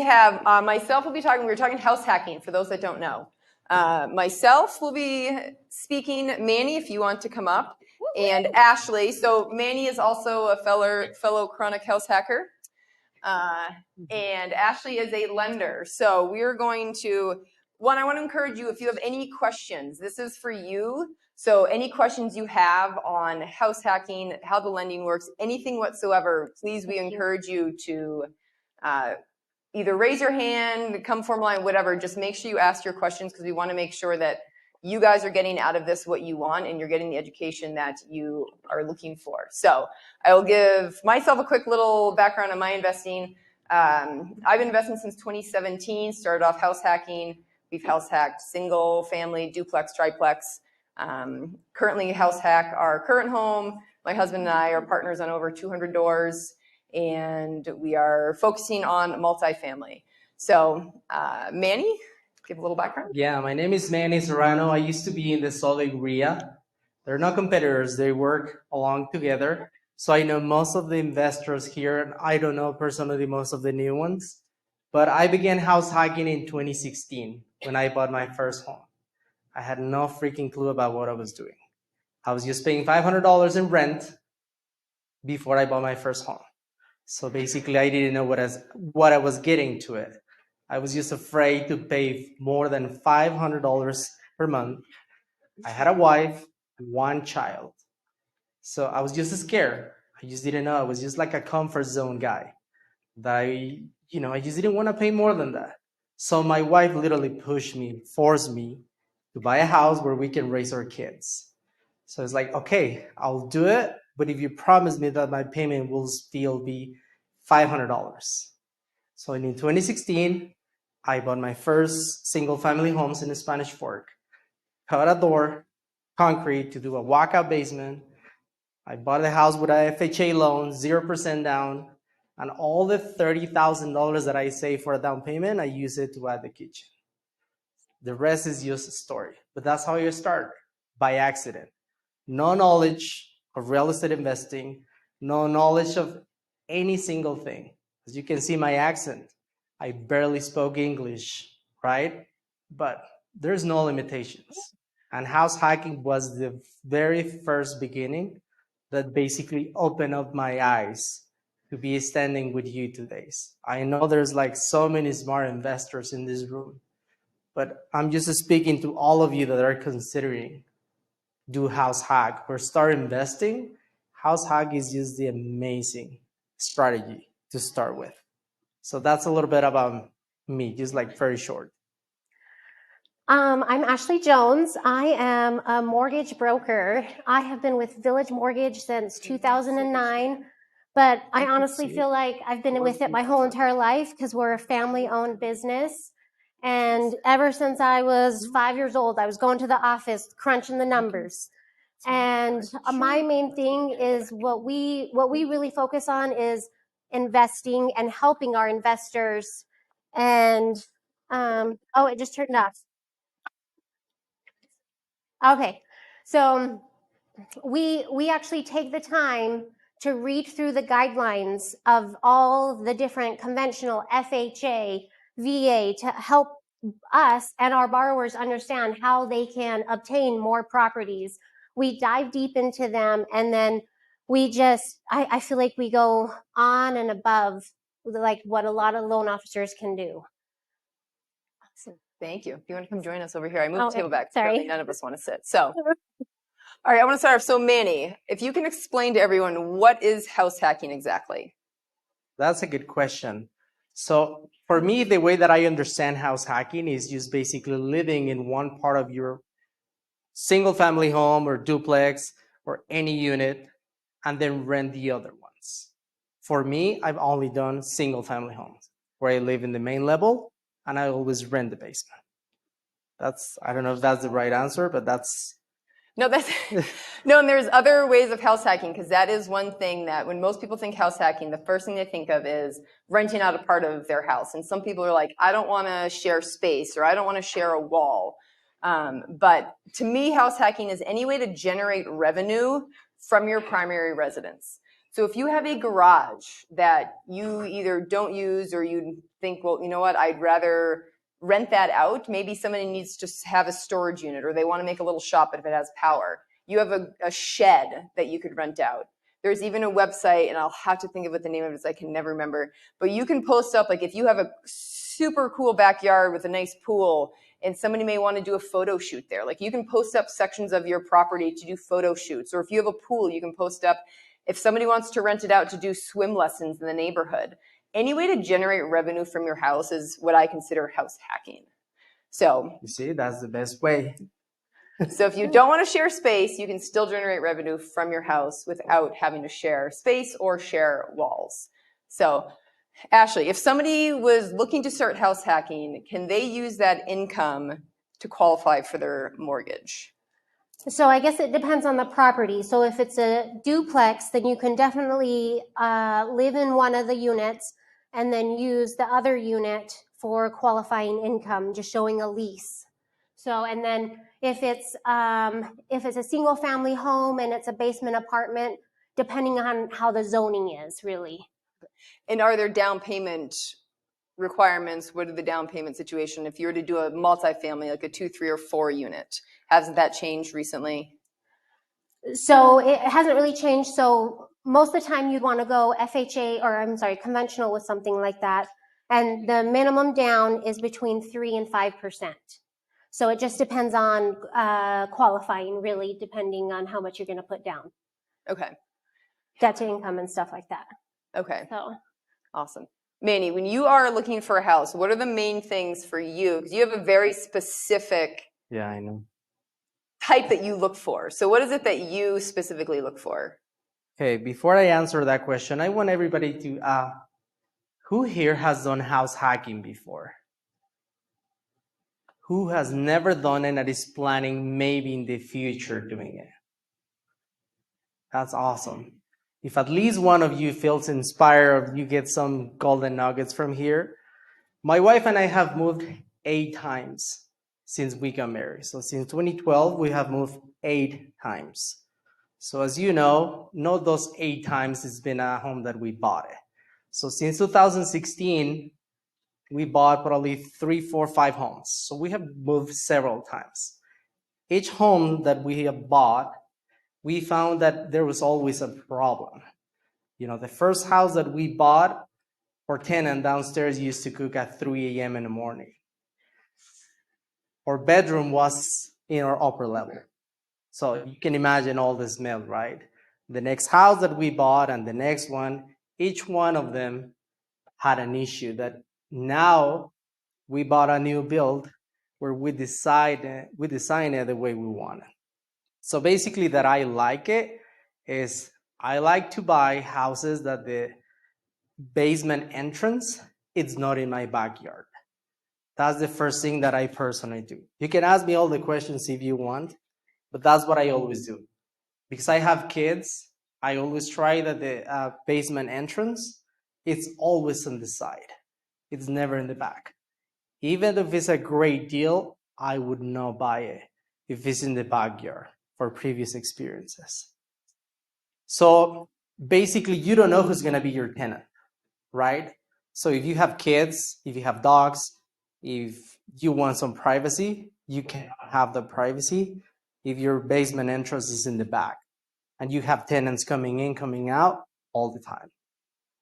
have myself will be talking. We're talking house hacking for those that don't know. Myself will be speaking. Manny, if you want to come up, and Ashley. So Manny is also a fellow chronic house hacker, and Ashley is a lender. So we are going to. One, I want to encourage you, if you have any questions, this is for you. So any questions you have on house hacking, how the lending works, anything whatsoever, please, we encourage you to either raise your hand, come form line, whatever. Just make sure you ask your questions because we want to make sure that you guys are getting out of this what you want and you're getting the education that you are looking for. So I will give myself a quick little background on my investing. I've been investing since 2017, started off house hacking. We've house hacked single, family, duplex, triplex. Currently house hack our current home. My husband and I are partners on over 200 doors, and we are focusing on multifamily. So Manny, give a little background. Yeah, my name is Manny Serrano. I used to be in the Salt Lake RIA. They're not competitors, they work along together. So I know most of the investors here, and I don't know personally most of the new ones. But I began house hacking in 2016 when I bought my first home. I had no freaking clue about what I was doing. I was just paying $500 in rent before I bought my first home. So basically, I didn't know what I was getting to it. I was just afraid to pay more than $500 per month. I had a wife, one child. So I was just scared. I just didn't know. I was just like a comfort zone guy. I just didn't want to pay more than that. So my wife literally pushed me, forced me to buy a house where we can raise our kids. So it's like, okay, I'll do it, but if you promise me that my payment will still be $500. So in 2016, I bought my first single family homes in the Spanish Fork, cut a door, concrete to do a walkout basement. I bought the house with a FHA loan, 0% down, and all the $30,000 that I saved for a down payment, I use it to add the kitchen. The rest is just a story, but that's how you start, by accident. No knowledge of real estate investing, no knowledge of any single thing. As you can see my accent, I barely spoke English, right? But there's no limitations. And house hacking was the very first beginning that basically opened up my eyes to be standing with you today. I know there's like so many smart investors in this room, but I'm just speaking to all of you that are considering do house hack or start investing. House hack is just the amazing strategy to start with. So that's a little bit about me, just like very short. I'm Ashley Jones. I am a mortgage broker. I have been with Village Mortgage since 2009, but I honestly feel like I've been with it my whole entire life because we're a family-owned business. And ever since I was 5 years old, I was going to the office, crunching the numbers. And my main thing is what we really focus on is investing and helping our investors. And oh, it just turned off. Okay, so we actually take the time to read through the guidelines of all the different conventional FHA, VA to help us and our borrowers understand how they can obtain more properties. We dive deep into them, and then we just, I feel like we go on and above like what a lot of loan officers can do. Awesome. Thank you. If you want to come join us over here, I moved the table back. Sorry. None of us want to sit. So, all right, I want to start off. So Manny, if you can explain to everyone, what is house hacking exactly? That's a good question. So for me, the way that I understand house hacking is just basically living in one part of your single family home or duplex or any unit and then rent the other ones. For me, I've only done single family homes where I live in the main level and I always rent the basement. I don't know if that's the right answer, but that's... No, and there's other ways of house hacking, because that is one thing that when most people think house hacking, the first thing they think of is renting out a part of their house. And some people are like, I don't want to share space, or I don't want to share a wall. But to me, house hacking is any way to generate revenue from your primary residence. So if you have a garage that you either don't use or you think, well, you know what, I'd rather rent that out. Maybe somebody needs to have a storage unit or they want to make a little shop if it has power. You have a shed that you could rent out. There's even a website, and I'll have to think of what the name of it is. I can never remember. But you can post up, like if you have a super cool backyard with a nice pool and somebody may want to do a photo shoot there. Like you can post up sections of your property to do photo shoots. Or if you have a pool, you can post up if somebody wants to rent it out to do swim lessons in the neighborhood. Any way to generate revenue from your house is what I consider house hacking. So You see, that's the best way. so if you don't want to share space, you can still generate revenue from your house without having to share space or share walls. So Ashley, if somebody was looking to start house hacking, can they use that income to qualify for their mortgage? So I guess it depends on the property. So if it's a duplex, then you can definitely live in one of the units and then use the other unit for qualifying income, just showing a lease. So, and then if it's a single family home and it's a basement apartment, depending on how the zoning is, really. And are there down payment requirements? What are the down payment situation if you were to do a multifamily, like a 2, 3, or 4 unit? Hasn't that changed recently? So it hasn't really changed. So most of the time you'd want to go FHA, or I'm sorry, conventional with something like that. And the minimum down is between 3 and 5%. So it just depends on qualifying, really, depending on how much you're going to put down. Okay. Debt to income and stuff like that. Okay. So Awesome. Manny, when you are looking for a house, what are the main things for you? Because you have a very specific Yeah, I know. type that you look for. So what is it that you specifically look for? Okay, before I answer that question, I want everybody to, who here has done house hacking before? Who has never done it and is planning maybe in the future doing it? That's awesome. If at least one of you feels inspired, you get some golden nuggets from here. My wife and I have moved 8 times since we got married. So since 2012, we have moved 8 times. So as you know, not those 8 times it's been a home that we bought it. So since 2016, we bought probably 3, 4, 5 homes. So we have moved several times. Each home that we have bought, we found that there was always a problem. You know, the first house that we bought, our tenant downstairs used to cook at 3 a.m. in the morning. Our bedroom was in our upper level. So you can imagine all the smell, right? The next house that we bought and the next one, each one of them had an issue that now we bought a new build where we designed it the way we want it. So basically that I like it is I like to buy houses that the basement entrance is not in my backyard. That's the first thing that I personally do. You can ask me all the questions if you want, but that's what I always do. Because I have kids, I always try that the basement entrance, it's always on the side. It's never in the back. Even if it's a great deal, I would not buy it if it's in the backyard for previous experiences. So basically, you don't know who's going to be your tenant, right? So if you have kids, if you have dogs, if you want some privacy, you cannot have the privacy if your basement entrance is in the back and you have tenants coming in, coming out all the time.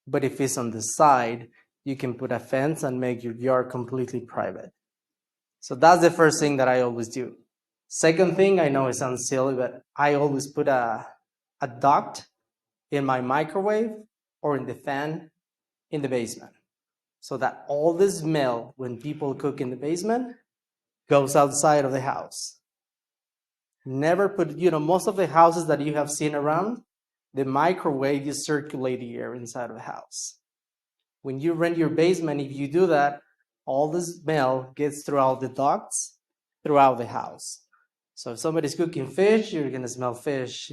But if it's on the side, you can put a fence and make your yard completely private. So that's the first thing that I always do. Second thing, I know it sounds silly, but I always put a duct in my microwave or in the fan in the basement so that all the smell when people cook in the basement goes outside of the house. Never put, most of the houses that you have seen around, the microwave is circulate the air inside of the house. When you rent your basement, if you do that, all the smell gets throughout the ducts, throughout the house. So if somebody's cooking fish, you're gonna smell fish.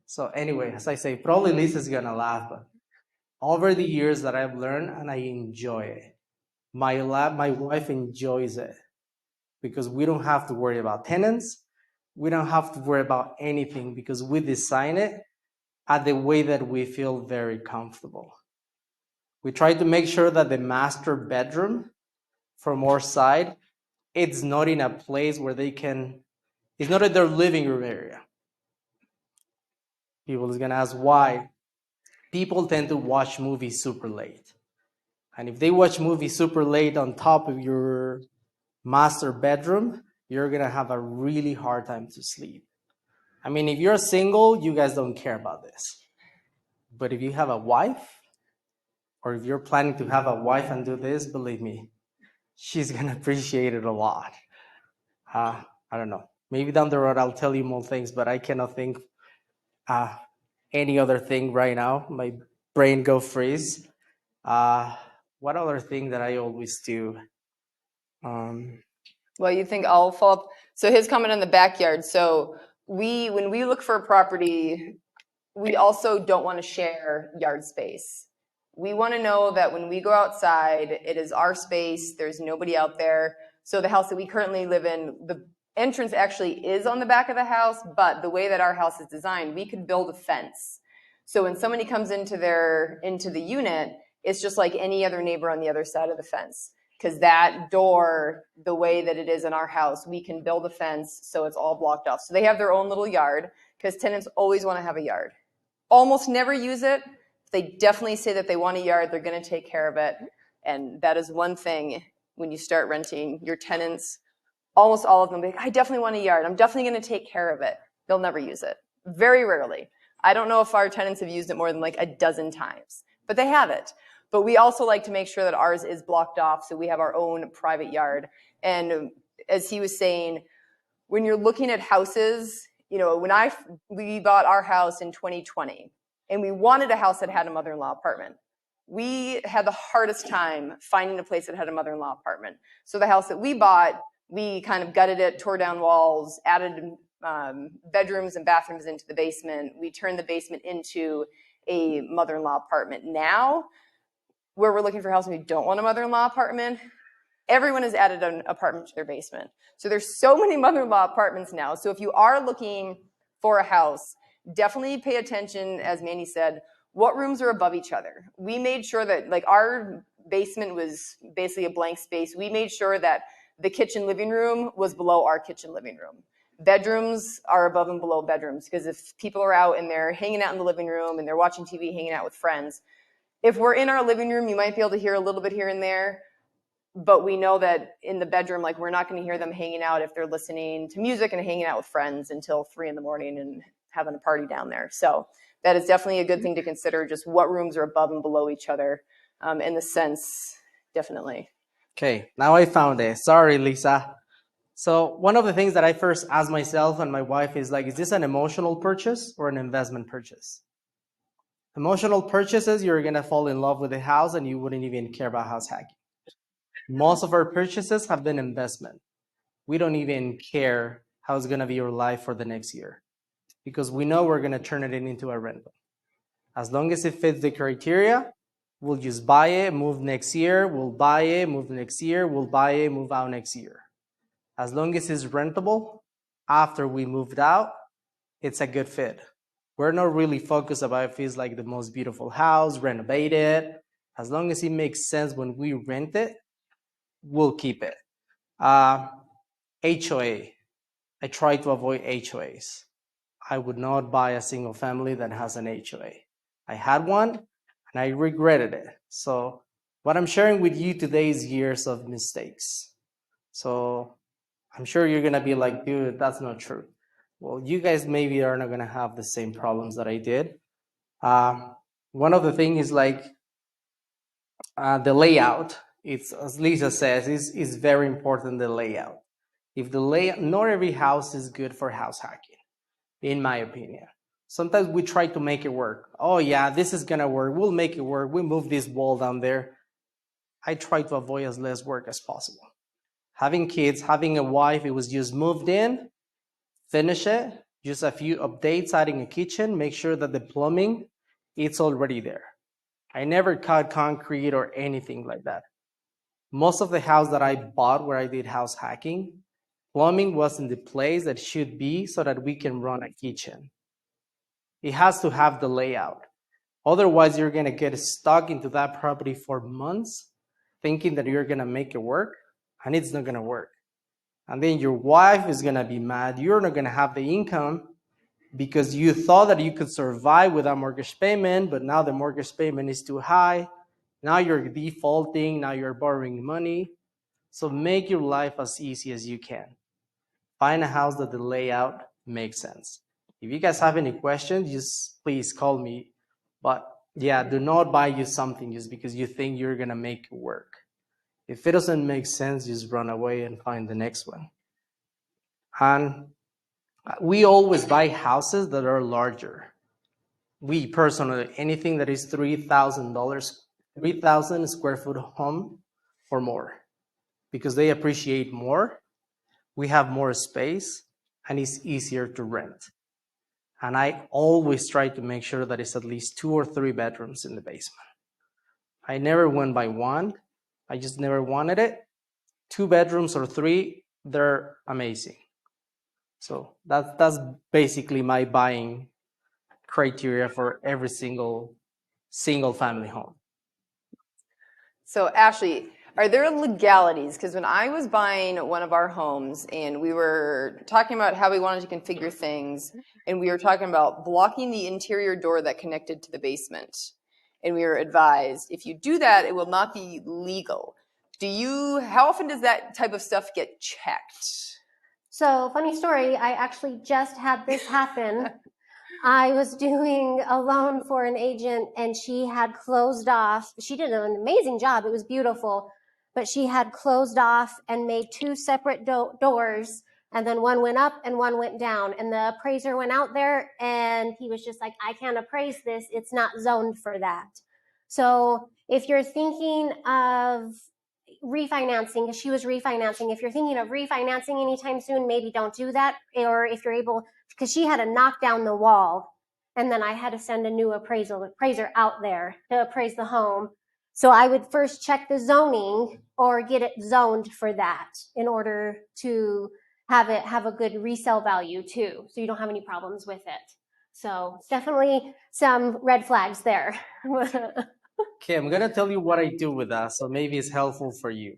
So anyway, as I say, probably Lisa's gonna laugh, but over the years that I've learned and I enjoy it. My wife enjoys it because we don't have to worry about tenants. We don't have to worry about anything because we design it at the way that we feel very comfortable. We try to make sure that the master bedroom from our side, it's not in a place where it's not in their living room area. People is gonna ask why. People tend to watch movies super late. And if they watch movies super late on top of your master bedroom, you're gonna have a really hard time to sleep. I mean, if you're single, you guys don't care about this. But if you have a wife, or if you're planning to have a wife and do this, believe me, she's gonna appreciate it a lot. I don't know. Maybe down the road I'll tell you more things, but I cannot think any other thing right now. My brain go freeze. What other thing that I always do? Well, you think I'll follow up. So his comment on the backyard. So when we look for a property, we also don't want to share yard space. We want to know that when we go outside, it is our space. There's nobody out there. So the house that we currently live in, the entrance actually is on the back of the house, but the way that our house is designed, we could build a fence. So when somebody comes into the unit, it's just like any other neighbor on the other side of the fence. Because that door, the way that it is in our house, we can build a fence so it's all blocked off. So they have their own little yard, because tenants always want to have a yard. Almost never use it. They definitely say that they want a yard, they're going to take care of it. And that is one thing when you start renting, your tenants, almost all of them, I definitely want a yard. I'm definitely going to take care of it. They'll never use it. Very rarely. I don't know if our tenants have used it more than like a dozen times, but they have it. But we also like to make sure that ours is blocked off, so we have our own private yard. And as he was saying, when you're looking at houses, you know, we bought our house in 2020, and we wanted a house that had a mother-in-law apartment. We had the hardest time finding a place that had a mother-in-law apartment. So the house that we bought, we kind of gutted it, tore down walls, added bedrooms and bathrooms into the basement. We turned the basement into a mother-in-law apartment. Now, where we're looking for a house and we don't want a mother-in-law apartment, everyone has added an apartment to their basement. So there's so many mother-in-law apartments now. So if you are looking for a house, definitely pay attention, as Manny said, what rooms are above each other. We made sure that, like, our basement was basically a blank space. We made sure that the kitchen living room was below our kitchen living room. Bedrooms are above and below bedrooms, because if people are out and they're hanging out in the living room and they're watching TV, hanging out with friends, if we're in our living room, you might be able to hear a little bit here and there, but we know that in the bedroom, like, we're not going to hear them hanging out if they're listening to music and hanging out with friends until 3 a.m. and having a party down there. So that is definitely a good thing to consider, just what rooms are above and below each other in the sense, definitely. Okay, now I found it. Sorry, Lisa. So one of the things that I first asked myself and my wife is like, is this an emotional purchase or an investment purchase? Emotional purchases, you're gonna fall in love with the house and you wouldn't even care about house hacking. Most of our purchases have been investment. We don't even care how it's gonna be your life for the next year, because we know we're gonna turn it into a rental. As long as it fits the criteria, we'll just buy it, move next year, we'll buy it, move next year, we'll buy it, move out next year. As long as it's rentable, after we moved out, it's a good fit. We're not really focused about if it's like the most beautiful house, renovate it. As long as it makes sense when we rent it, we'll keep it. HOA. I try to avoid HOAs. I would not buy a single family that has an HOA. I had one and I regretted it. So what I'm sharing with you today is years of mistakes. So I'm sure you're gonna be like, dude, that's not true. Well, you guys maybe are not gonna have the same problems that I did. One of the things is like the layout. It's, as Lisa says, is very important, the layout. If the layout, not every house is good for house hacking, in my opinion. Sometimes we try to make it work. Oh yeah, this is gonna work. We'll make it work. We move this wall down there. I try to avoid as less work as possible. Having kids, having a wife, it was just moved in, finish it, just a few updates, adding a kitchen, make sure that the plumbing, it's already there. I never cut concrete or anything like that. Most of the house that I bought where I did house hacking, plumbing was in the place that should be so that we can run a kitchen. It has to have the layout. Otherwise, you're going to get stuck into that property for months thinking that you're going to make it work, and it's not going to work. And then your wife is going to be mad. You're not going to have the income because you thought that you could survive without mortgage payment, but now the mortgage payment is too high. Now you're defaulting. Now you're borrowing money. So make your life as easy as you can. Find a house that the layout makes sense. If you guys have any questions, just please call me. But yeah, do not buy you something just because you think you're going to make it work. If it doesn't make sense, just run away and find the next one. And we always buy houses that are larger. We personally, anything that is $3,000, 3,000 square foot home or more, because they appreciate more. We have more space and it's easier to rent. And I always try to make sure that it's at least 2 or 3 bedrooms in the basement. I never went by one. I just never wanted it. 2 bedrooms or 3, they're amazing. So that's basically my buying criteria for every single family home. So Ashley, are there legalities? Because when I was buying one of our homes and we were talking about how we wanted to configure things, and we were talking about blocking the interior door that connected to the basement, and we were advised, if you do that, it will not be legal. How often does that type of stuff get checked? So, funny story, I actually just had this happen. I was doing a loan for an agent and she had closed off. She did an amazing job. It was beautiful. But she had closed off and made 2 separate doors. And then one went up and one went down. And the appraiser went out there and he was just like, I can't appraise this. It's not zoned for that. So if you're thinking of refinancing, because she was refinancing, if you're thinking of refinancing anytime soon, maybe don't do that. Or if you're able, because she had to knock down the wall and then I had to send a new appraiser out there to appraise the home. So I would first check the zoning or get it zoned for that in order to have it have a good resale value too, so you don't have any problems with it. So definitely some red flags there. Okay, I'm gonna tell you what I do with that, so maybe it's helpful for you.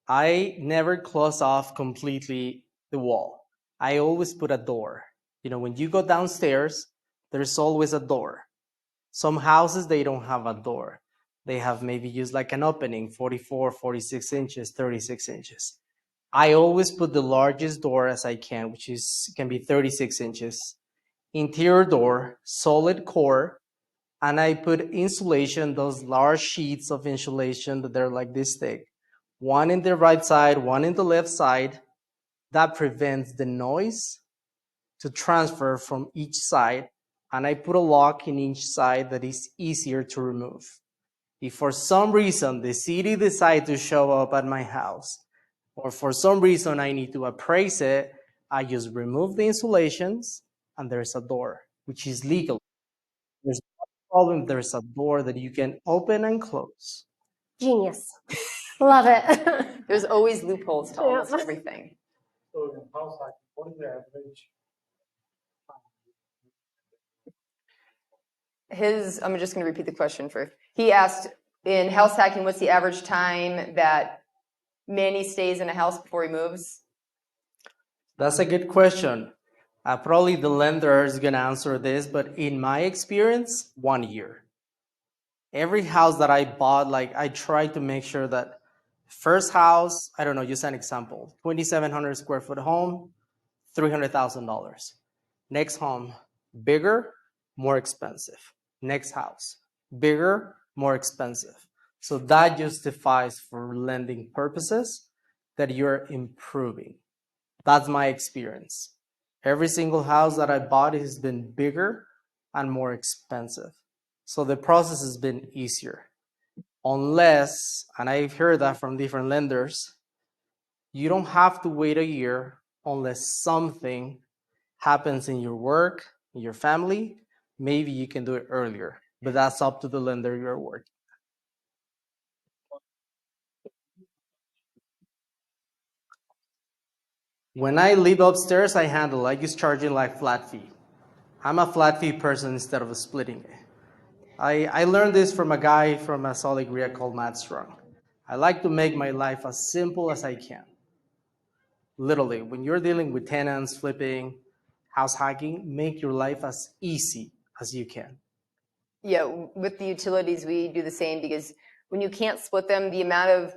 I never close off completely the wall. I always put a door. You know, when you go downstairs, there's always a door. Some houses, they don't have a door. They have maybe used like an opening, 44, 46 inches, 36 inches. I always put the largest door as I can, which can be 36 inches. Interior door, solid core, and I put insulation, those large sheets of insulation that they're like this thick. One in the right side, one in the left side. That prevents the noise to transfer from each side. And I put a lock in each side that is easier to remove. If for some reason the city decides to show up at my house, or for some reason I need to appraise it, I just remove the insulations and there's a door, which is legal. There's no problem. There's a door that you can open and close. Genius. Love it. There's always loopholes to almost Yeah. everything. So in house hacking, what is the average? I'm just going to repeat the question for. He asked, in house hacking, what's the average time that Manny stays in a house before he moves? That's a good question. Probably the lender is going to answer this, but in my experience, 1 year. Every house that I bought, like I try to make sure that first house, I don't know, just an example, 2,700 square foot home, $300,000. Next home, bigger, more expensive. Next house, bigger, more expensive. So that justifies for lending purposes that you're improving. That's my experience. Every single house that I bought has been bigger and more expensive. So the process has been easier. Unless, and I've heard that from different lenders, you don't have to wait a year unless something happens in your work, in your family. Maybe you can do it earlier, but that's up to the lender you're working. When I live upstairs, I just charging like flat fee. I'm a flat fee person instead of a splitting it. I learned this from a guy from a solid RIA called Matt Strong. I like to make my life as simple as I can. Literally, when you're dealing with tenants, flipping, house hacking, make your life as easy as you can. Yeah, with the utilities, we do the same because when you can't split them, the amount of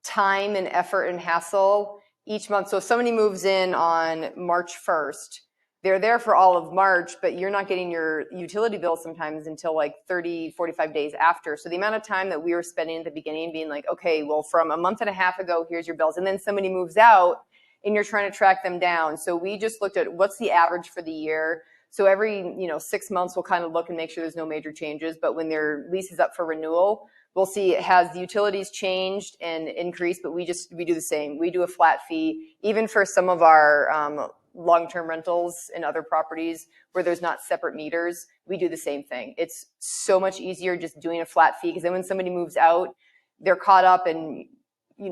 time and effort and hassle each month. So if somebody moves in on March 1st, they're there for all of March, but you're not getting your utility bill sometimes until like 30, 45 days after. So the amount of time that we were spending at the beginning being like, okay, well, from a month and a half ago, here's your bills. And then somebody moves out and you're trying to track them down. So we just looked at what's the average for the year. So every 6 months, we'll kind of look and make sure there's no major changes. But when their lease is up for renewal, we'll see has the utilities changed and increased. But we do the same. We do a flat fee, even for some of our long-term rentals and other properties where there's not separate meters. We do the same thing. It's so much easier just doing a flat fee because then when somebody moves out, they're caught up, and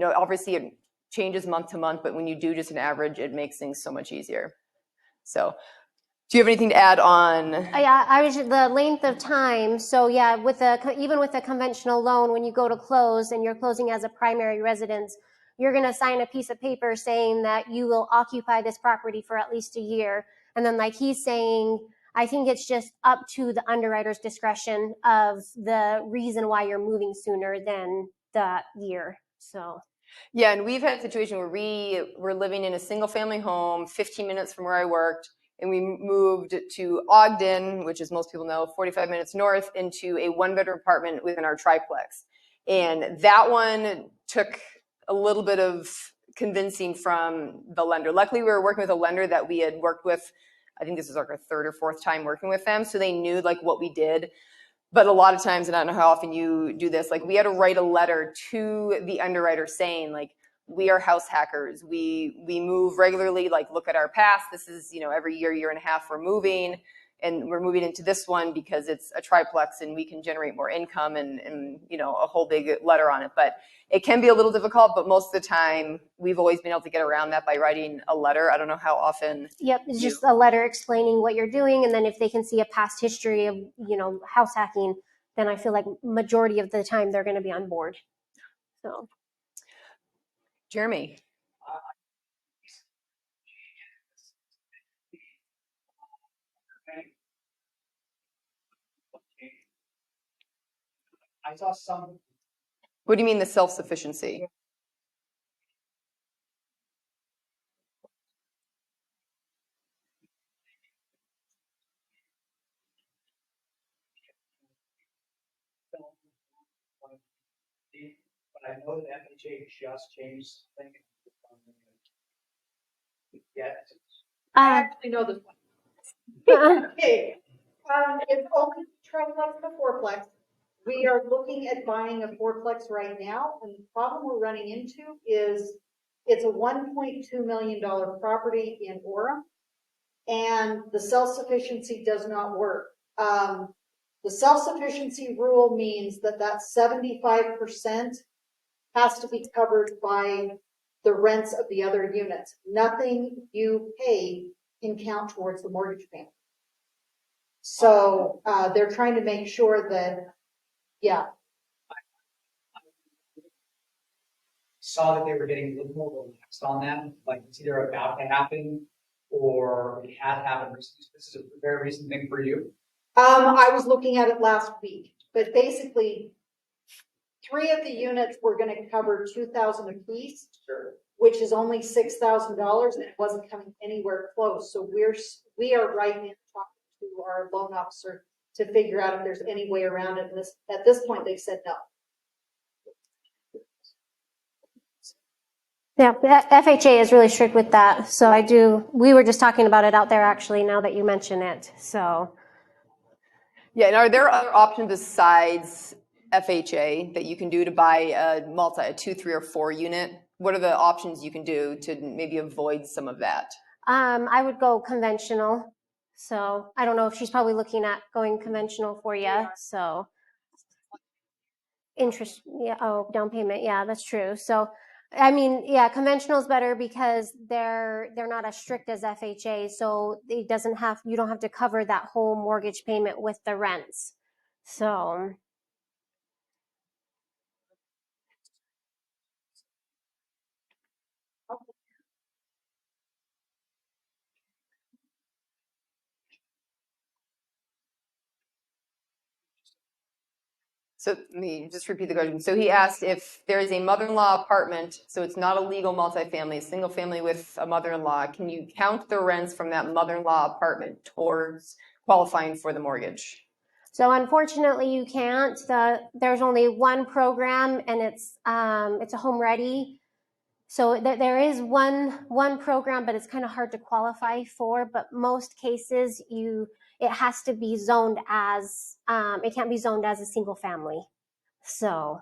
obviously it changes month to month. But when you do just an average, it makes things so much easier. So. Do you have anything to add on? Yeah, I was the length of time. So yeah, even with a conventional loan, when you go to close and you're closing as a primary residence, you're going to sign a piece of paper saying that you will occupy this property for at least a year. And then, like he's saying, I think it's just up to the underwriter's discretion of the reason why you're moving sooner than the year. So. Yeah, and we've had a situation where we were living in a single family home 15 minutes from where I worked. And we moved to Ogden, which, as most people know, 45 minutes north, into a one-bedroom apartment within our triplex. And that one took a little bit of convincing from the lender. Luckily, we were working with a lender that we had worked with. I think this was like our third or fourth time working with them. So they knew like what we did. But a lot of times, and I don't know how often you do this, like we had to write a letter to the underwriter saying like, we are house hackers. We move regularly, like look at our past. This is, every year and a half we're moving, and we're moving into this one because it's a triplex and we can generate more income and a whole big letter on it. But it can be a little difficult, but most of the time we've always been able to get around that by writing a letter. I don't know how often. Yep, it's just a letter explaining what you're doing. And then if they can see a past history of, house hacking, then I feel like majority of the time they're going to be on board. So. Jeremy. I saw some. What do you mean the self-sufficiency? But I know that FHA just changed something. Yeah. I actually know this one. Okay, it's only triplex to fourplex. We are looking at buying a fourplex right now, and the problem we're running into is it's a $1.2 million property in Orem, and the self-sufficiency does not work. The self-sufficiency rule means that 75% has to be covered by the rents of the other units. Nothing you pay can count towards the mortgage payment. So they're trying to make sure that, yeah. Saw that they were getting a little more relaxed on that, like it's either about to happen or it had happened recently. This is a very recent thing for you. I was looking at it last week, but basically 3 of the units were going to cover $2,000 a piece, Sure. which is only $6,000, and it wasn't coming anywhere close. So we are right now talking to our loan officer to figure out if there's any way around it. And at this point, they've said no. Yeah, FHA is really strict with that. So we were just talking about it out there actually now that you mention it. So. Yeah, and are there other options besides FHA that you can do to buy a 2, 3, or 4 unit? What are the options you can do to maybe avoid some of that? I would go conventional. So I don't know if she's probably looking at going conventional for you. So interest, yeah. Oh, down payment. Yeah, that's true. So I mean, yeah, conventional is better because they're not as strict as FHA, so it doesn't have you don't have to cover that whole mortgage payment with the rents. So So let me just repeat the question. So he asked if there is a mother-in-law apartment, so it's not a legal multifamily, a single family with a mother-in-law, can you count the rents from that mother-in-law apartment towards qualifying for the mortgage? So unfortunately, you can't. There's only one program, and it's a home ready. So there is one program, but it's kind of hard to qualify for. But most cases, it has to be zoned as it can't be zoned as a single family. So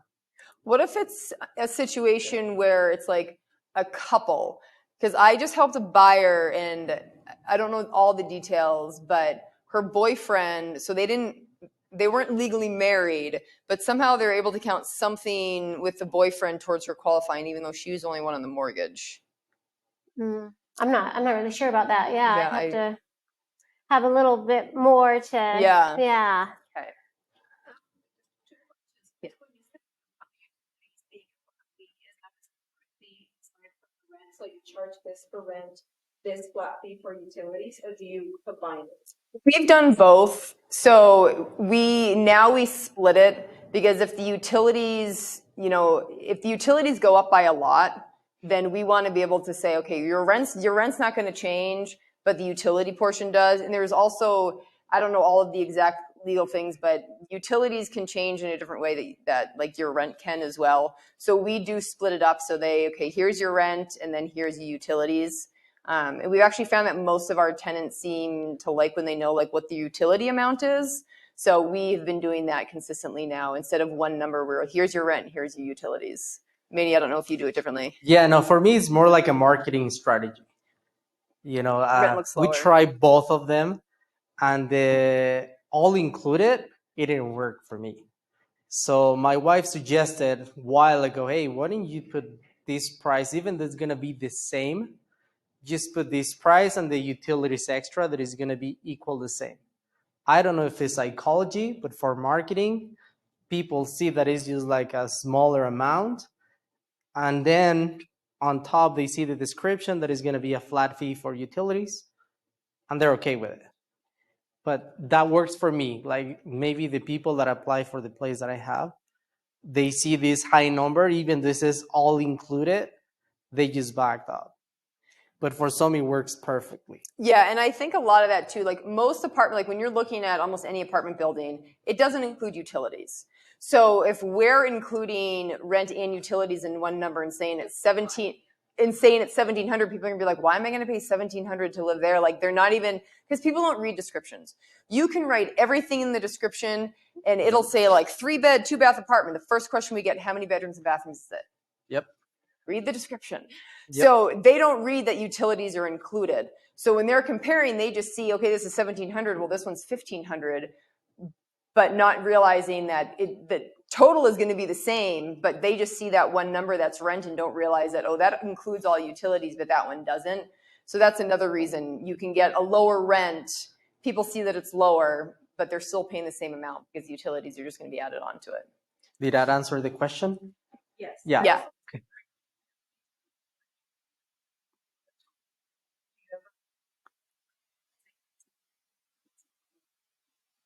What if it's a situation where it's like a couple? Because I just helped a buyer and I don't know all the details, but her boyfriend, so they weren't legally married, but somehow they're able to count something with the boyfriend towards her qualifying, even though she was the only one on the mortgage. I'm not really sure about that. Yeah, Yeah, I have to have a little bit more to. Yeah. Yeah. Okay. So you charge this for rent, this flat fee for utilities, or do you combine it? We've done both. So we split it because if the utilities, if the utilities go up by a lot, then we want to be able to say, okay, your rent's not going to change, but the utility portion does. And there's also, I don't know all of the exact legal things, but utilities can change in a different way that like your rent can as well. So we do split it up. So okay, here's your rent and then here's your utilities. And we've actually found that most of our tenants seem to like when they know like what the utility amount is. So we've been doing that consistently now instead of one number where here's your rent, here's your utilities. Maybe I don't know if you do it differently. Yeah, no, for me, it's more like a marketing strategy. Rent looks We lower. tried both of them, and the all included, it didn't work for me. So my wife suggested a while ago, hey, why don't you put this price, even though it's going to be the same, just put this price and the utilities extra that is going to be equal the same. I don't know if it's psychology, but for marketing, people see that it's just like a smaller amount. And then on top, they see the description that is going to be a flat fee for utilities, and they're okay with it. But that works for me. Like maybe the people that apply for the place that I have, they see this high number, even this is all included, they just backed up. But for some, it works perfectly. Yeah, and I think a lot of that too, like most apartment, like when you're looking at almost any apartment building, it doesn't include utilities. So if we're including rent and utilities in one number and saying it's 1,700, people are gonna be like, why am I gonna pay 1,700 to live there? Like they're not even, because people don't read descriptions. You can write everything in the description and it'll say like 3-bed, 2-bath apartment. The first question we get, how many bedrooms and bathrooms is it? Yep. Read the description. Yep. So they don't read that utilities are included. So when they're comparing, they just see, okay, this is 1,700. Well, this one's 1,500, but not realizing that the total is going to be the same, but they just see that one number that's rent and don't realize that, oh, that includes all utilities, but that one doesn't. So that's another reason you can get a lower rent. People see that it's lower, but they're still paying the same amount because utilities are just going to be added onto it. Did that answer the question? Yes. Yeah. Yeah.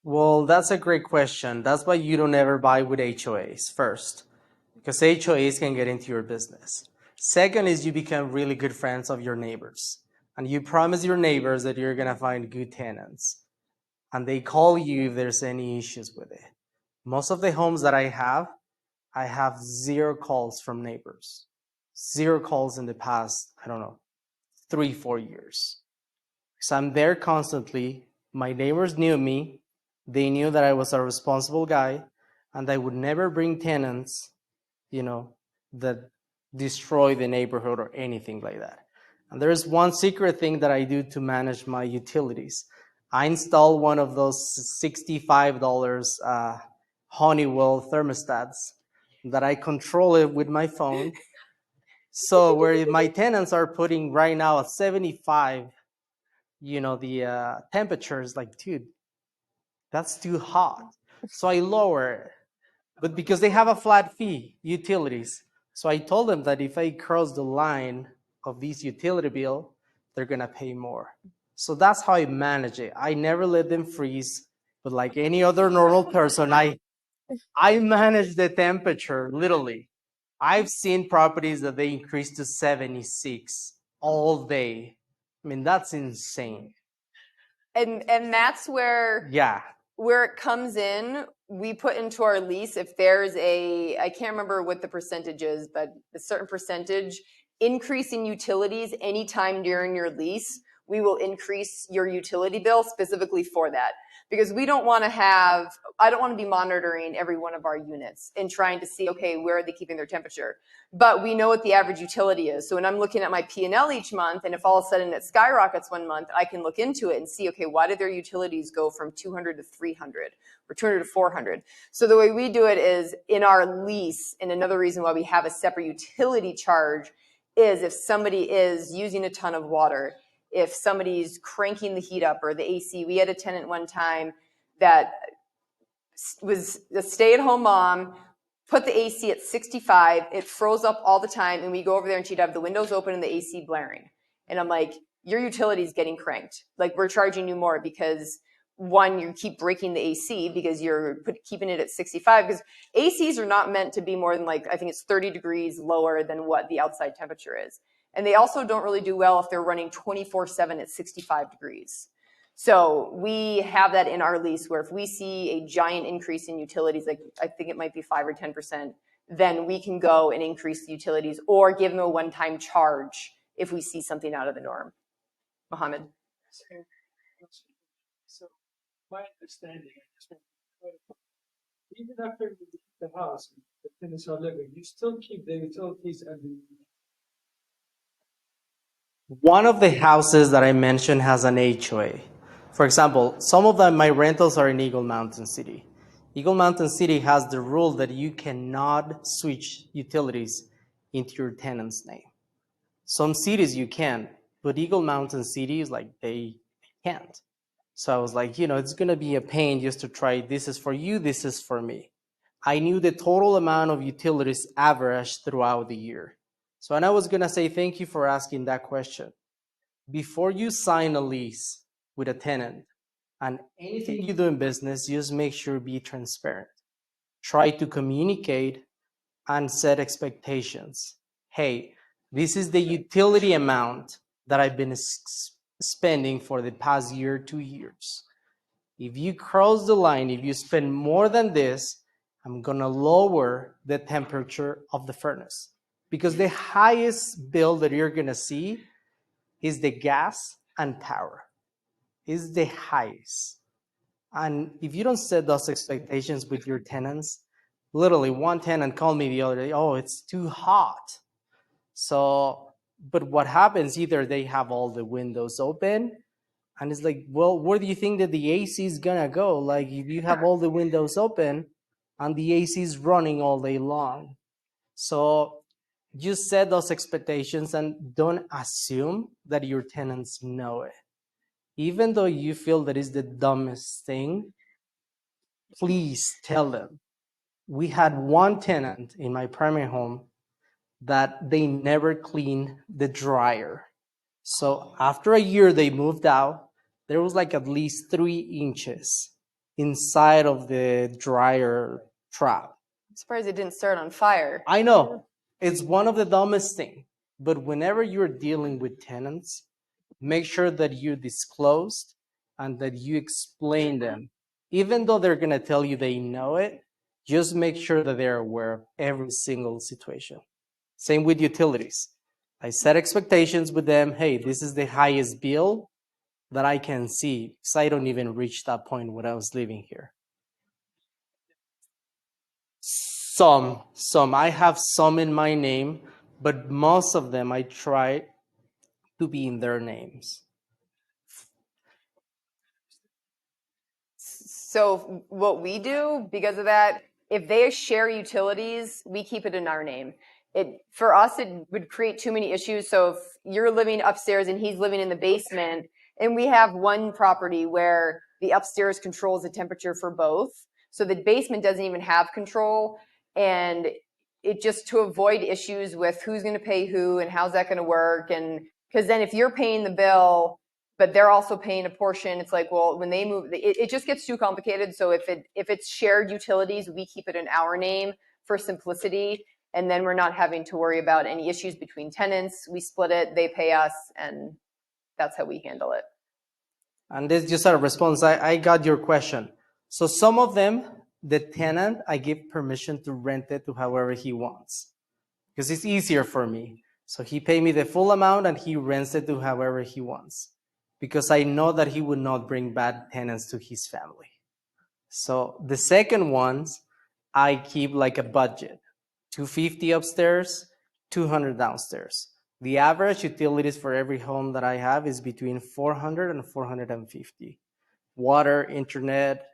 Well, that's a great question. That's why you don't ever buy with HOAs first, because HOAs can get into your business. Second is you become really good friends of your neighbors, and you promise your neighbors that you're going to find good tenants, and they call you if there's any issues with it. Most of the homes that I have 0 calls from neighbors. 0 calls in the past, 3-4 years. So I'm there constantly. My neighbors knew me. They knew that I was a responsible guy, and I would never bring tenants, that destroy the neighborhood or anything like that. And there is one secret thing that I do to manage my utilities. I install one of those $65 Honeywell thermostats that I control it with my phone. So where my tenants are putting right now at 75, the temperature is like, dude, that's too hot. So I lower it. But because they have a flat fee, utilities. So I told them that if I cross the line of this utility bill, they're gonna pay more. So that's how I manage it. I never let them freeze, but like any other normal person, I manage the temperature literally. I've seen properties that they increase to 76 all day. I mean, that's insane. And that's where Yeah. it comes in. We put into our lease, if there's I can't remember what the percentage is, but a certain percentage increase in utilities anytime during your lease, we will increase your utility bill specifically for that. Because I don't want to be monitoring every one of our units and trying to see, okay, where are they keeping their temperature? But we know what the average utility is. So when I'm looking at my P&L each month, and if all of a sudden it skyrockets one month, I can look into it and see, okay, why did their utilities go from 200 to 300 or 200 to 400? So the way we do it is in our lease, and another reason why we have a separate utility charge is if somebody is using a ton of water, if somebody's cranking the heat up or the AC. We had a tenant one time that was a stay-at-home mom, put the AC at 65, it froze up all the time, and we go over there and she'd have the windows open and the AC blaring. And I'm like, your utility's getting cranked. Like, we're charging you more because, one, you keep breaking the AC because you're keeping it at 65, because ACs are not meant to be more than, I think it's 30 degrees lower than what the outside temperature is. And they also don't really do well if they're running 24/7 at 65 degrees. So we have that in our lease where if we see a giant increase in utilities, like I think it might be 5 or 10%, then we can go and increase the utilities or give them a one-time charge if we see something out of the norm. Mohammed? So, my understanding, even after you leave the house, the tenants are living, you still keep the utilities and the. One of the houses that I mentioned has an HOA. For example, some of my rentals are in Eagle Mountain City. Eagle Mountain City has the rule that you cannot switch utilities into your tenant's name. Some cities you can, but Eagle Mountain City is like they can't. So I was like, it's going to be a pain just to try, this is for you, this is for me. I knew the total amount of utilities averaged throughout the year. So, and I was going to say, thank you for asking that question. Before you sign a lease with a tenant and anything you do in business, just make sure be transparent. Try to communicate and set expectations. Hey, this is the utility amount that I've been spending for the past year, 2 years. If you cross the line, if you spend more than this, I'm gonna lower the temperature of the furnace. Because the highest bill that you're gonna see is the gas and power. Is the highest. And if you don't set those expectations with your tenants, literally one tenant called me the other day, oh, it's too hot. So, but what happens, either they have all the windows open, and it's like, well, where do you think that the AC is gonna go? Like, if you have all the windows open and the AC is running all day long. So just set those expectations and don't assume that your tenants know it. Even though you feel that is the dumbest thing, please tell them. We had one tenant in my primary home that they never cleaned the dryer. So after a year they moved out, there was like at least 3 inches inside of the dryer trap. I'm surprised it didn't start on fire. I know, it's one of the dumbest things, but whenever you're dealing with tenants, make sure that you disclose and that you explain them. Even though they're gonna tell you they know it, just make sure that they're aware of every single situation. Same with utilities. I set expectations with them. Hey, this is the highest bill that I can see, because I don't even reach that point when I was living here. Some. I have some in my name, but most of them I try to be in their names. So what we do because of that, if they share utilities, we keep it in our name. for us, it would create too many issues. So if you're living upstairs and he's living in the basement, and we have one property where the upstairs controls the temperature for both, so the basement doesn't even have control, and it just to avoid issues with who's going to pay who and how's that going to work, and because then if you're paying the bill but they're also paying a portion, it's like, well, when they move, it just gets too complicated. So if it's shared utilities, we keep it in our name for simplicity, and then we're not having to worry about any issues between tenants. We split it, they pay us, and that's how we handle it. And this just a response. I got your question. So some of them, the tenant, I give permission to rent it to however he wants, because it's easier for me. So he pay me the full amount and he rents it to however he wants, because I know that he would not bring bad tenants to his family. So the second ones, I keep like a budget, 250 upstairs, 200 downstairs. The average utilities for every home that I have is between 400 and 450. Water, internet,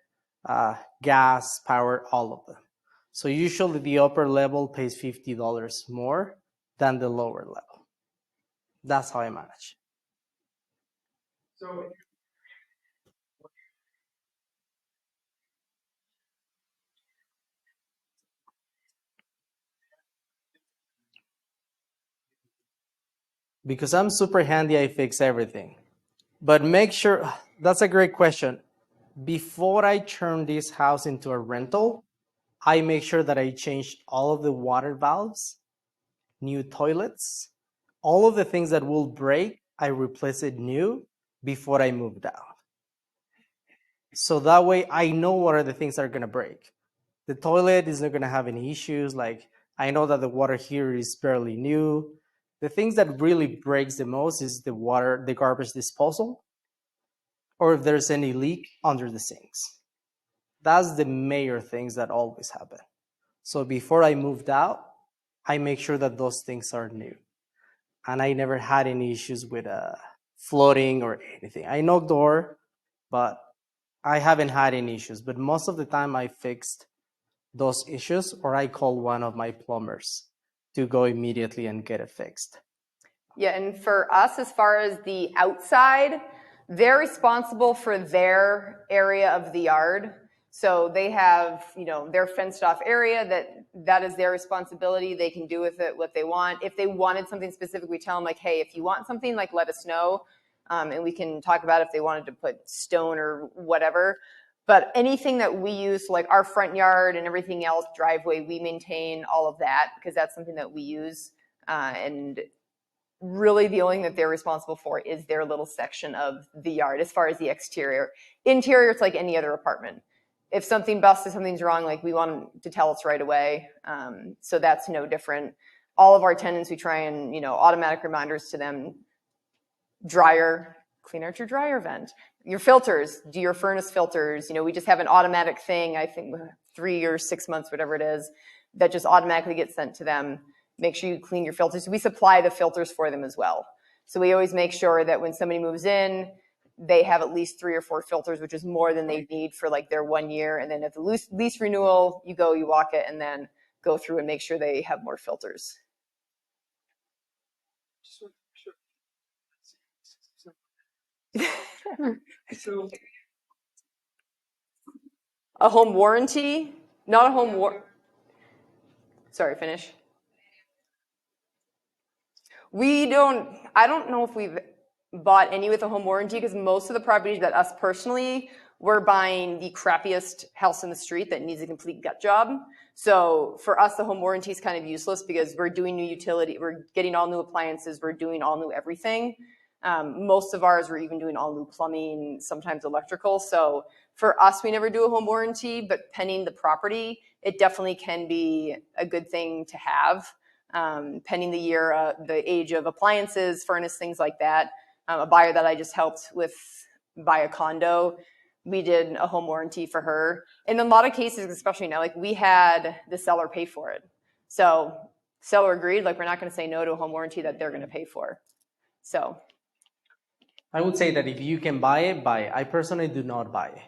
gas, power, all of them. So usually the upper level pays $50 more than the lower level. That's how I manage. So Because I'm super handy, I fix everything. But make sure, that's a great question. Before I turn this house into a rental, I make sure that I change all of the water valves, new toilets, all of the things that will break, I replace it new before I move down. So that way I know what are the things that are gonna break. The toilet is not gonna have any issues. Like, I know that the water here is fairly new. The things that really breaks the most is the water, the garbage disposal, or if there's any leak under the sinks. That's the major things that always happen. So before I moved out, I make sure that those things are new. And I never had any issues with flooding or anything. I knocked door, but I haven't had any issues. But most of the time I fixed those issues, or I call one of my plumbers to go immediately and get it fixed. Yeah, and for us, as far as the outside, they're responsible for their area of the yard. So they have, their fenced off area that is their responsibility. They can do with it what they want. If they wanted something specific, we tell them like, hey, if you want something, like let us know. And we can talk about if they wanted to put stone or whatever. But anything that we use, like our front yard and everything else, driveway, we maintain all of that because that's something that we use. And really the only thing that they're responsible for is their little section of the yard as far as the exterior. Interior, it's like any other apartment. If something busts, if something's wrong, like we want them to tell us right away. So that's no different. All of our tenants, we try and, automatic reminders to them. Dryer, clean out your dryer vent. Your filters, do your furnace filters. We just have an automatic thing, I think 3 or 6 months, whatever it is, that just automatically gets sent to them. Make sure you clean your filters. We supply the filters for them as well. So we always make sure that when somebody moves in, they have at least 3 or 4 filters, which is more than they need for like their 1 year. And then at the lease renewal, you walk it, and then go through and make sure they have more filters. So A home warranty, not a home Sorry, finish. I don't know if we've bought any with a home warranty because most of the properties that us personally, we're buying the crappiest house in the street that needs a complete gut job. So for us, the home warranty is kind of useless because we're doing new utility, we're getting all new appliances, we're doing all new everything. Most of ours, we're even doing all new plumbing, sometimes electrical. So for us, we never do a home warranty, but pending the property, it definitely can be a good thing to have. Pending the year, the age of appliances, furnace, things like that. A buyer that I just helped with buy a condo, we did a home warranty for her. In a lot of cases, especially now, like we had the seller pay for it. So seller agreed, like we're not going to say no to a home warranty that they're going to pay for. So I would say that if you can buy it, buy it. I personally do not buy it.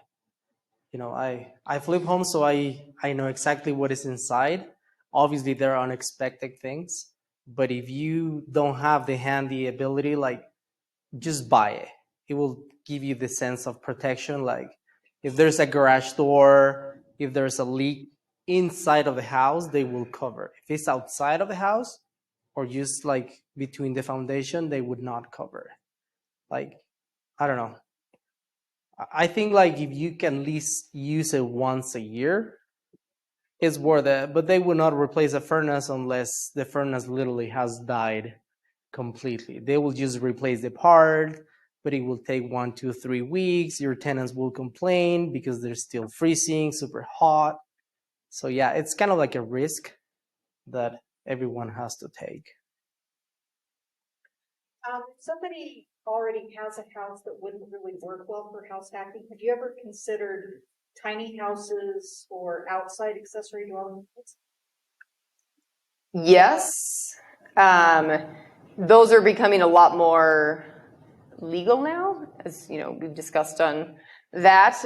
I flip homes, so I know exactly what is inside. Obviously, there are unexpected things, but if you don't have the handy ability, like just buy it. It will give you the sense of protection. Like if there's a garage door, if there's a leak inside of the house, they will cover. If it's outside of the house or just like between the foundation, they would not cover. Like, I don't know. I think like if you can at least use it once a year, it's worth it. But they will not replace a furnace unless the furnace literally has died completely. They will just replace the part, but it will take 1, 2, 3 weeks. Your tenants will complain because they're still freezing, super hot. So yeah, it's kind of like a risk that everyone has to take. If somebody already has a house that wouldn't really work well for house hacking, have you ever considered tiny houses or outside accessory dwelling units? Yes. Those are becoming a lot more legal now, as you know, we've discussed on that.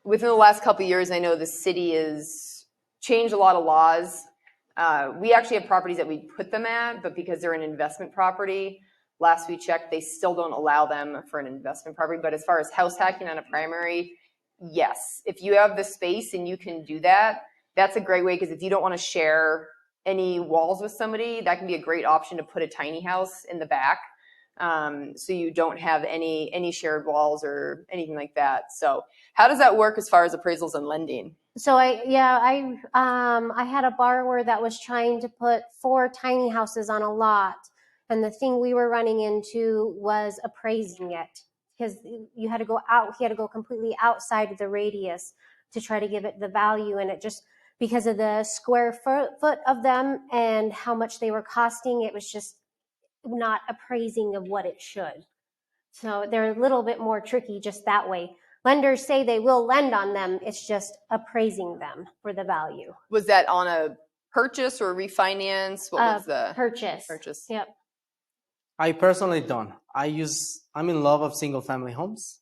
Within the last couple of years, I know the city has changed a lot of laws. We actually have properties that we put them at, but because they're an investment property, last we checked, they still don't allow them for an investment property. But as far as house hacking on a primary, yes. If you have the space and you can do that, that's a great way, because if you don't want to share any walls with somebody, that can be a great option to put a tiny house in the back. So you don't have any shared walls or anything like that. So how does that work as far as appraisals and lending? So I had a borrower that was trying to put 4 tiny houses on a lot, and the thing we were running into was appraising it, because you had to go out. He had to go completely outside of the radius to try to give it the value, and it just, because of the square foot of them and how much they were costing, it was just not appraising of what it should. So they're a little bit more tricky just that way. Lenders say they will lend on them. It's just appraising them for the value. Was that on a purchase or refinance? What was the Purchase? purchase? Yep. I personally don't. I'm in love of single family homes.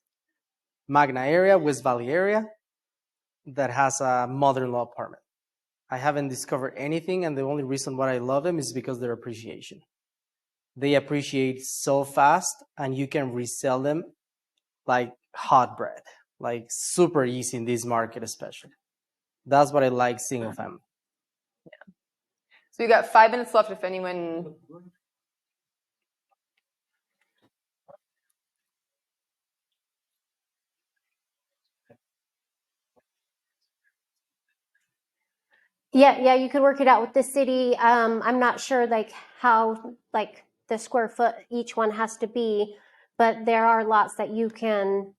Magna area, West Valley area, that has a mother-in-law apartment. I haven't discovered anything, and the only reason why I love them is because their appreciation. They appreciate so fast, and you can resell them like hot bread, like super easy in this market especially. That's what I like single family. Yeah. So we got 5 minutes left if anyone... Yeah, you could work it out with the city. I'm not sure like how like the square foot each one has to be, but there are lots that you can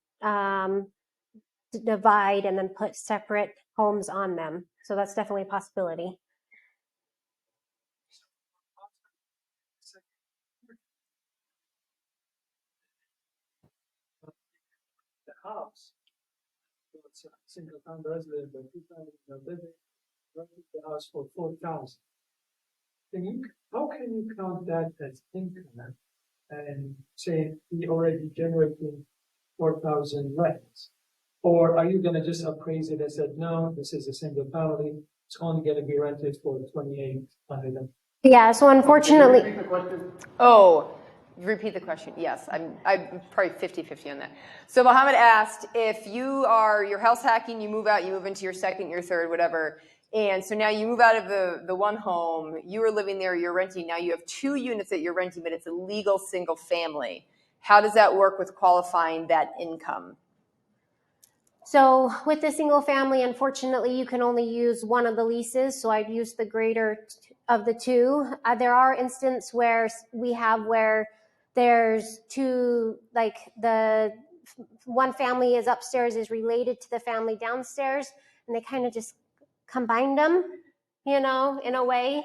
divide and then put separate homes on them. So that's definitely a possibility. The house. So it's a single family resident, but 2 families are living, renting the house for 4,000. How can you count that as income and say we already generating 4,000 rents? Or are you gonna just appraise it and said, no, this is a single family, it's only gonna be rented for 2,800? Yeah, so unfortunately, Oh, repeat the question. Yes, I'm probably 50-50 on that. So Mohammed asked, if you're house hacking, you move out, you move into your second, your third, whatever, and so now you move out of the one home, you were living there, you're renting, now you have 2 units that you're renting, but it's a legal single family. How does that work with qualifying that income? so with the single family, unfortunately, you can only use one of the leases. So I'd use the greater of the 2. There are instances where there's 2, like the one family is upstairs is related to the family downstairs, and they kind of just combined them, in a way.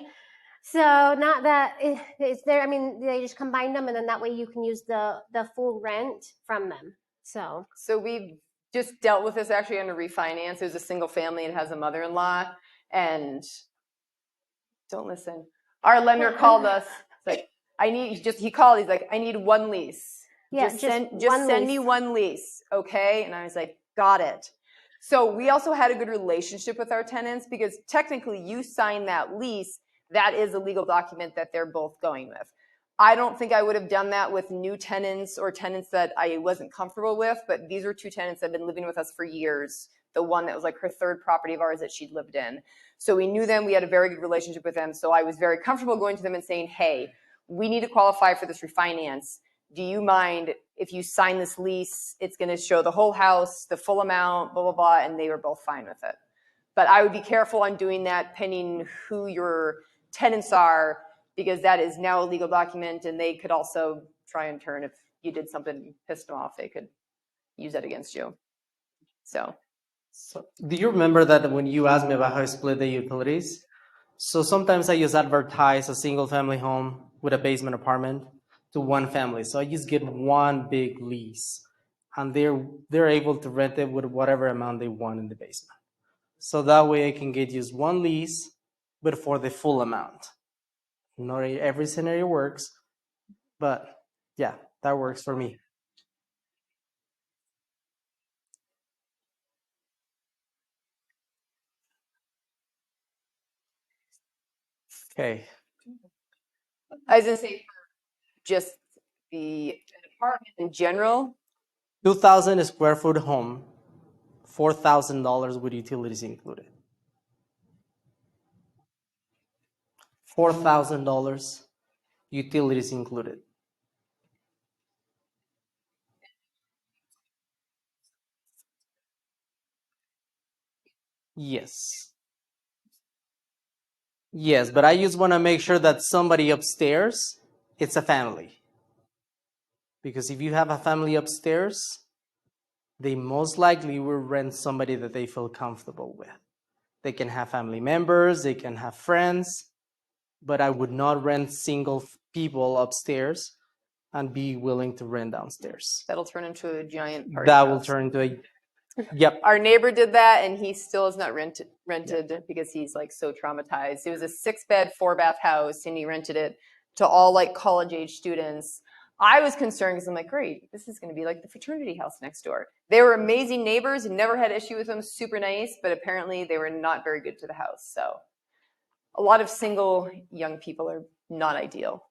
So not that it's there. I mean, they just combined them, and then that way you can use the full rent from them. So we've just dealt with this actually on a refinance. It was a single family and has a mother-in-law, and don't listen. Our lender called us. It's like, he called. He's like, I need 1 lease. yeah, Just send me 1 lease, okay? And I was like, got it. So we also had a good relationship with our tenants because technically you sign that lease, that is a legal document that they're both going with. I don't think I would have done that with new tenants or tenants that I wasn't comfortable with, but these are 2 tenants that have been living with us for years. The one that was like her 3rd property of ours that she'd lived in. So we knew them, we had a very good relationship with them. So I was very comfortable going to them and saying, hey, we need to qualify for this refinance. Do you mind if you sign this lease? It's going to show the whole house, the full amount, blah, blah, blah. And they were both fine with it. But I would be careful on doing that, pending who your tenants are, because that is now a legal document. And they could also try and turn, if you did something, pissed them off, they could use that against you. So do you remember that when you asked me about how I split the utilities? So sometimes I just advertise a single family home with a basement apartment to one family. So I just get one big lease and they're able to rent it with whatever amount they want in the basement. So that way I can get just one lease, but for the full amount. Not every scenario works, but yeah, that works for me. Okay. I was going to say, for just the apartment in general, 2,000 square foot home, $4,000 with utilities included. $4,000 utilities included. Yes. Yes, but I just want to make sure that somebody upstairs, it's a family. Because if you have a family upstairs, they most likely will rent somebody that they feel comfortable with. They can have family members, they can have friends, but I would not rent single people upstairs and be willing to rent downstairs. that'll turn into a giant party That will house. turn into a, yep. Our neighbor did that, and he still is not rented because he's like so traumatized. It was a 6-bed, 4-bath house, and he rented it to all like college-age students. I was concerned because I'm like, great, this is going to be like the fraternity house next door. They were amazing neighbors, never had issue with them, super nice, but apparently they were not very good to the house. So a lot of single young people are not ideal.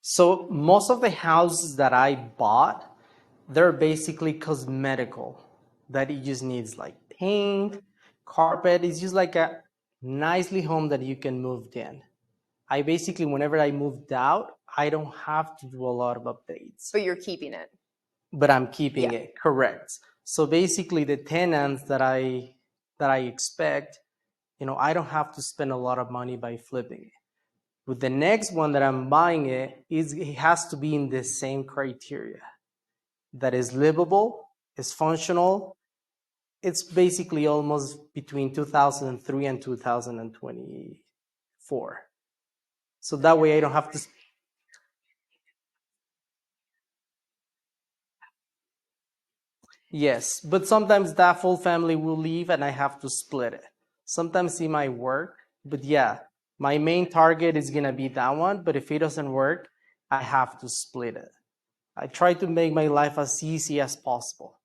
So most of the houses that I bought, they're basically cosmetical, that it just needs like paint, carpet. It's just like a nicely home that you can move in. I basically, whenever I moved out, I don't have to do a lot of updates, But you're keeping it. but I'm keeping Yeah. it, correct. So basically the tenants that I expect, I don't have to spend a lot of money by flipping it. With the next one that I'm buying it has to be in the same criteria. That is livable, is functional. It's basically almost between 2003 and 2024. So that way I don't have to. Yes, but sometimes that full family will leave and I have to split it. Sometimes it might work, but yeah, my main target is gonna be that one, but if it doesn't work, I have to split it. I try to make my life as easy as possible.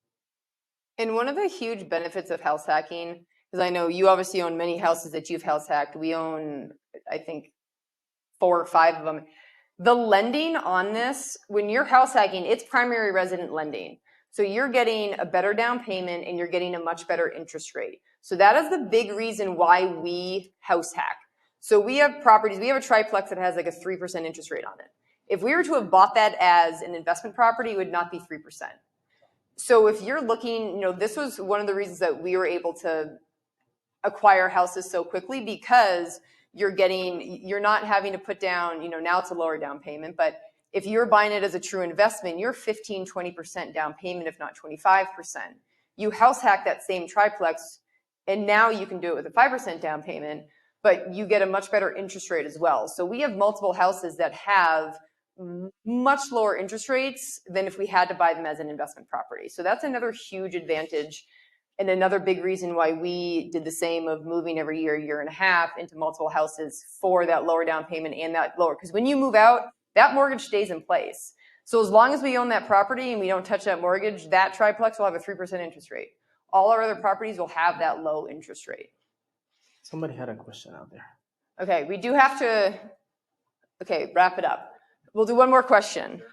And one of the huge benefits of house hacking, because I know you obviously own many houses that you've house hacked. We own, I think, 4 or 5 of them. The lending on this, when you're house hacking, it's primary resident lending. So you're getting a better down payment and you're getting a much better interest rate. So that is the big reason why we house hack. So we have properties, we have a triplex that has like a 3% interest rate on it. If we were to have bought that as an investment property, it would not be 3%. So if you're looking, this was one of the reasons that we were able to acquire houses so quickly, because you're not having to put down, now it's a lower down payment, but if you're buying it as a true investment, you're 15, 20% down payment, if not 25%. You house hack that same triplex, and now you can do it with a 5% down payment, but you get a much better interest rate as well. So we have multiple houses that have much lower interest rates than if we had to buy them as an investment property. So that's another huge advantage And another big reason why we did the same of moving every year and a half into multiple houses for that lower down payment and that lower, because when you move out, that mortgage stays in place. So as long as we own that property and we don't touch that mortgage, that triplex will have a 3% interest rate. All our other properties will have that low interest rate. Somebody had a question out there. Okay, we do have to, okay, wrap it up. We'll do one more question.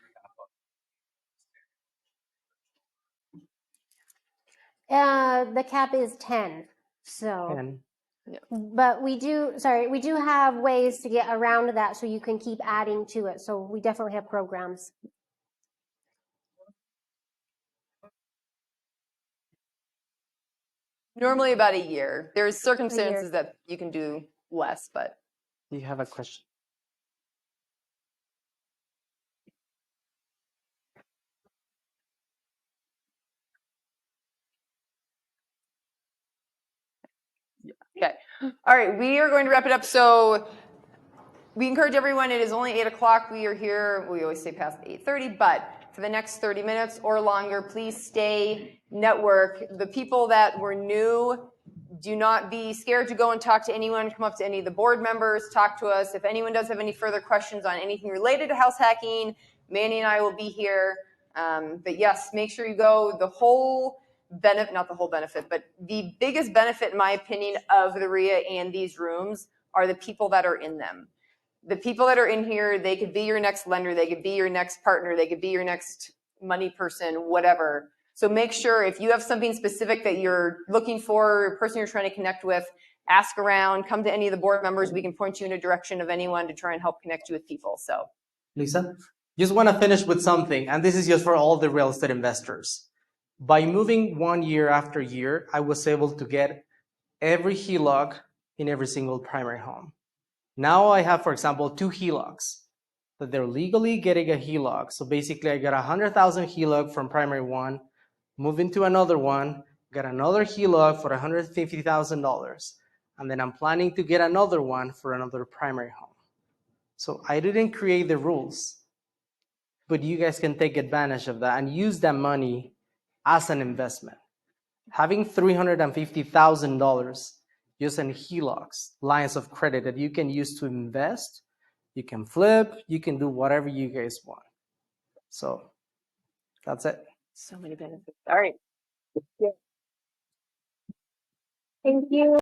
The cap is 10. So, And but we do have ways to get around that so you can keep adding to it. So we definitely have programs. Normally about a year. There's circumstances that you can do less, but. you have a question? Okay. All right. We are going to wrap it up. So we encourage everyone. It is only 8 o'clock. We are here. We always stay past 8:30, but for the next 30 minutes or longer, please stay, network. The people that were new, do not be scared to go and talk to anyone. Come up to any of the board members, talk to us. If anyone does have any further questions on anything related to house hacking, Manny and I will be here. But yes, make sure you go. The whole benefit, not the whole benefit, but the biggest benefit, in my opinion, of the RIA and these rooms are the people that are in them. The people that are in here, they could be your next lender, they could be your next partner, they could be your next money person, whatever. So make sure if you have something specific that you're looking for, a person you're trying to connect with, ask around, come to any of the board members. We can point you in a direction of anyone to try and help connect you with people. So, Lisa, just want to finish with something, and this is just for all the real estate investors. By moving 1 year after year, I was able to get every HELOC in every single primary home. Now I have, for example, 2 HELOCs that they're legally getting a HELOC. So basically I got 100,000 HELOC from primary one, move into another one, got another HELOC for $150,000. And then I'm planning to get another one for another primary home. So I didn't create the rules, but you guys can take advantage of that and use that money as an investment. Having $350,000 just in HELOCs, lines of credit that you can use to invest, you can flip, you can do whatever you guys want. So that's it. so many benefits. All right. Thank you.